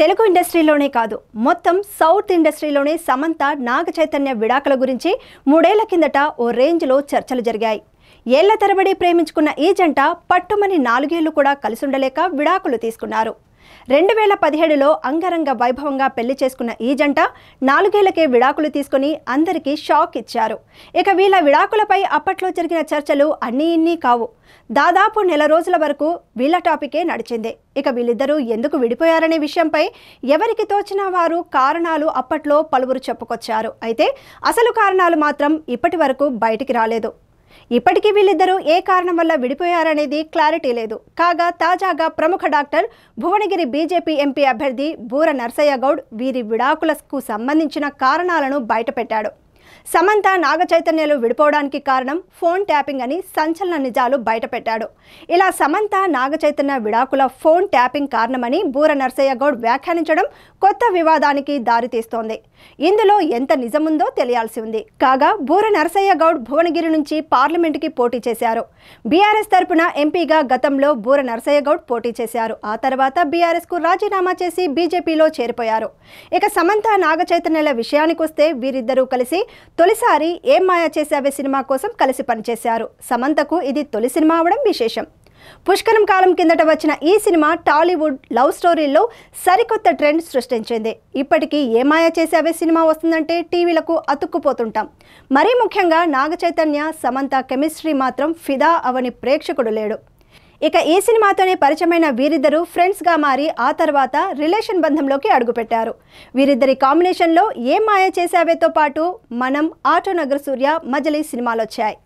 తెలుగు ఇండస్ట్రీలోనే కాదు మొత్తం సౌత్ ఇండస్ట్రీలోనే సమంత నాగ చైతన్య విడాకుల గురించి 3 ఏళ్ల కిందట ఓ రేంజ్లో చర్చలు జరిగాయి. ఏళ్ల తరబడి ప్రేమించుకున్న ఈ జంట పట్టుమని 4 ఏళ్లు కూడా కలిసి ఉండలేక విడాకులు తీసుకున్నారు. 2017లో అంగరంగ వైభవంగా పెళ్లి చేసుకున్న ఈ జంట 4 ఏళ్లకే విడాకులు తీసుకుని అందరికీ షాక్ ఇచ్చారు. ఇక వీళ్ళ విడాకులపై అప్పట్లో జరిగిన చర్చలు అన్నీ ఇన్ని కావు. దాదాపు నెల రోజుల వరకు వీళ్ళ టాపికే నడిచింది. ఇక వీళ్ళిద్దరూ ఎందుకు విడిపోయారనే విషయంపై ఎవరికి తోచిన వారు కారణాలు అప్పట్లో పలువురు చెప్పుకొచ్చారు. అయితే అసలు కారణాలు మాత్రం ఇప్పటి వరకు బయటికి రాలేదు. ఇప్పటికీ వీళ్ళిద్దరూ ఏ కారణం వల్ల విడిపోయారనేది క్లారిటీ లేదు. కాగా తాజాగా ప్రముఖ డాక్టర్ భువనగిరి బీజేపీ ఎంపీ అభ్యర్థి బూర నర్సయ్య గౌడ్ వీరి విడాకులకు సంబంధించిన కారణాలను బయటపెట్టాడు. సమంత నాగ చైతన్యలు విడిపోవడానికి కారణం ఫోన్ ట్యాపింగ్ అని సంచలన నిజాలు బయటపెట్టాడు. ఇలా సమంత నాగ చైతన్య విడాకుల ఫోన్ ట్యాపింగ్ కారణమని బూర నర్సయ్య గౌడ్ వ్యాఖ్యానించడం కొత్త వివాదానికి దారితీస్తోంది. ఇందులో ఎంత నిజముందో తెలియాల్సి ఉంది. కాగా బూర నర్సయ్య గౌడ్ భువనగిరి నుంచి పార్లమెంటుకి పోటీ చేశారు. బీఆర్ఎస్ తరపున ఎంపీగా గతంలో బూర నర్సయ్య గౌడ్ పోటీ చేశారు. ఆ తర్వాత బీఆర్ఎస్ కు రాజీనామా చేసి బీజేపీలో చేరిపోయారు. ఇక సమంత నాగ చైతన్యల విషయానికి వస్తే వీరిద్దరూ కలిసి తొలిసారి ఏం మాయ చేసావే సినిమా కోసం కలిసి పనిచేశారు. సమంతకు ఇది తొలి సినిమా అవడం విశేషం. పుష్కరం కాలం కిందట వచ్చిన ఈ సినిమా టాలీవుడ్ లవ్ స్టోరీల్లో సరికొత్త ట్రెండ్ సృష్టించింది. ఇప్పటికీ ఏ మాయ చేసావే సినిమా వస్తుందంటే టీవీలకు అతుక్కుపోతుంటాం. మరీ ముఖ్యంగా నాగ చైతన్య సమంత కెమిస్ట్రీ మాత్రం ఫిదా అవని ప్రేక్షకుడు లేడు. ఇక ఈ సినిమాతోనే పరిచయమైన వీరిద్దరూ ఫ్రెండ్స్గా మారి ఆ తర్వాత రిలేషన్ బంధంలోకి అడుగుపెట్టారు. వీరిద్దరి కాంబినేషన్లో ఏం మాయ చేసావేతో పాటు మనం, ఆటో నగర సూర్య, మజిలీ సినిమాలు వచ్చాయి.